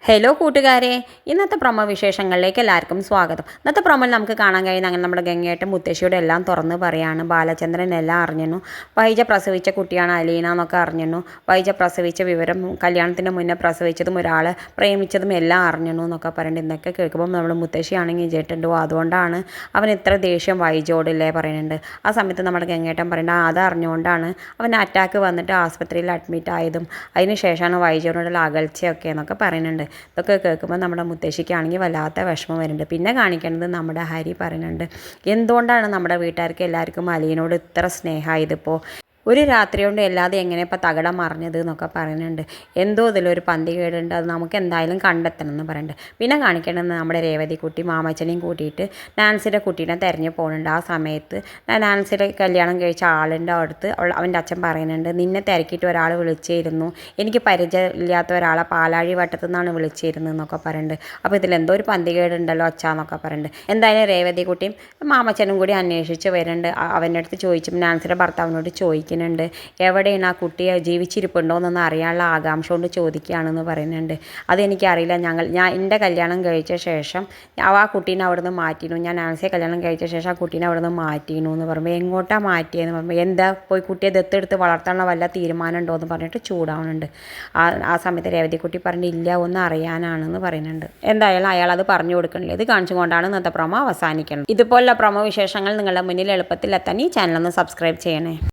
Hello കൂട്ടുകാരെ, ഇന്നത്തെ promo വിശേഷങ്ങളിലേക്ക് എല്ലാവർക്കും സ്വാഗതം. ഇന്നത്തെ പ്രൊമോയിൽ നമുക്ക് കാണാൻ കഴിയുന്ന അങ്ങനെ നമ്മുടെ ഗംഗേട്ടൻ മുത്തശ്ശിയുടെ എല്ലാം തുറന്ന് പറയാണ്. ബാലചന്ദ്രൻ എല്ലാം അറിഞ്ഞു. വൈജ പ്രസവിച്ച കുട്ടിയാണ് അലീന എന്നൊക്കെ അറിഞ്ഞു. വൈജ പ്രസവിച്ച വിവരം, കല്യാണത്തിന് മുന്നേ പ്രസവിച്ചതും ഒരാളെ പ്രേമിച്ചതും എല്ലാം അറിഞ്ഞു എന്നൊക്കെ പറയുന്നുണ്ട്. ഇന്നൊക്കെ കേൾക്കുമ്പോൾ നമ്മൾ മുത്തശ്ശിയാണെങ്കിൽ കേട്ടിട്ടുണ്ടോ, അതുകൊണ്ടാണ് അവൻ ഇത്ര ദേഷ്യം വൈജയോടില്ലേ പറയുന്നുണ്ട്. ആ സമയത്ത് നമ്മുടെ ഗംഗേട്ടൻ പറയുന്നത് അത് അറിഞ്ഞുകൊണ്ടാണ് അവൻ അറ്റാക്ക് വന്നിട്ട് ആസ്പത്രിയിൽ അഡ്മിറ്റ് ആയതും അതിന് ശേഷമാണ് വൈജയോടുള്ള അകൽച്ചയൊക്കെ എന്നൊക്കെ പറയുന്നുണ്ട്. ഇതൊക്കെ കേൾക്കുമ്പോൾ നമ്മുടെ മുത്തശ്ശിക്കാണെങ്കിൽ വല്ലാത്ത വിഷമം വരുന്നുണ്ട്. പിന്നെ കാണിക്കുന്നത് നമ്മുടെ ഹരി പറയുന്നുണ്ട്, എന്തുകൊണ്ടാണ് നമ്മുടെ വീട്ടുകാർക്ക് എല്ലാവർക്കും അലീനോട് ഇത്ര സ്നേഹമായതിപ്പോൾ ഒരു രാത്രി കൊണ്ട് അല്ലാതെ എങ്ങനെ ഇപ്പോൾ തകിടം മറിഞ്ഞത് എന്നൊക്കെ പറയുന്നുണ്ട്. എന്തോ ഇതിലൊരു പന്തി കേടുണ്ട്, അത് നമുക്ക് എന്തായാലും കണ്ടെത്തണം എന്ന് പറയുന്നുണ്ട്. പിന്നെ കാണിക്കേണ്ടത് നമ്മുടെ രേവതി കുട്ടി മാമച്ചനെയും കൂട്ടിയിട്ട് നാൻസിയുടെ കുട്ടീനെ തിരഞ്ഞു പോകുന്നുണ്ട്. ആ സമയത്ത് നാൻസിയുടെ കല്യാണം കഴിച്ച ആളിൻ്റെ അടുത്ത് അവൻ്റെ അച്ഛൻ പറയുന്നുണ്ട്, നിന്നെ തിരക്കിയിട്ട് ഒരാൾ വിളിച്ചിരുന്നു, എനിക്ക് പരിചയമില്ലാത്ത ഒരാളെ പാലാഴി വട്ടത്തു നിന്നാണ് വിളിച്ചിരുന്നത് എന്നൊക്കെ പറയുന്നുണ്ട്. അപ്പോൾ ഇതിലെന്തോ ഒരു പന്തി കേടുണ്ടല്ലോ അച്ഛാന്നൊക്കെ പറയുന്നുണ്ട്. എന്തായാലും രേവതി കുട്ടിയും മാമച്ചനും കൂടി അന്വേഷിച്ച് വരുന്നുണ്ട്. അവൻ്റെ അടുത്ത് ചോദിച്ചു, നാൻസിയുടെ ഭർത്താവിനോട് ചോദിക്കുന്നുണ്ട് എവിടെയാണ് ആ കുട്ടിയെ ജീവിച്ചിരിപ്പുണ്ടോ എന്നൊന്ന് അറിയാനുള്ള ആകാംക്ഷ കൊണ്ട് ചോദിക്കുകയാണെന്ന് പറയുന്നുണ്ട്. അതെനിക്കറിയില്ല, ഞാൻ എൻ്റെ കല്യാണം കഴിച്ച ശേഷം ആ കുട്ടീനെ അവിടെ നിന്ന് മാറ്റിയിരുന്നു, ഞാൻ നാൻസിയെ കല്യാണം കഴിച്ച ശേഷം ആ കുട്ടീനെ അവിടെ നിന്ന് മാറ്റിയിരുന്നു എന്ന് പറയുമ്പോൾ എങ്ങോട്ടാണ് മാറ്റിയെന്ന് പറയുമ്പോൾ എന്താ പോയി കുട്ടിയെ ദത്തെടുത്ത് വളർത്താനുള്ള വല്ല തീരുമാനം ഉണ്ടോ എന്ന് പറഞ്ഞിട്ട് ചൂടാവുന്നുണ്ട്. ആ സമയത്ത് രേവതിക്കുട്ടി പറഞ്ഞില്ല, ഒന്ന് അറിയാനാണെന്ന് പറയുന്നുണ്ട്. എന്തായാലും അയാൾ അത് പറഞ്ഞു കൊടുക്കണില്ല. ഇത് കാണിച്ചുകൊണ്ടാണ് ഇന്നത്തെ പ്രൊമോ അവസാനിക്കുന്നത്. ഇതുപോലുള്ള പ്രൊമോ വിശേഷങ്ങൾ നിങ്ങളുടെ മുന്നിൽ എളുപ്പത്തിൽ എത്താൻ ഈ ചാനലൊന്ന് സബ്സ്ക്രൈബ് ചെയ്യണേ.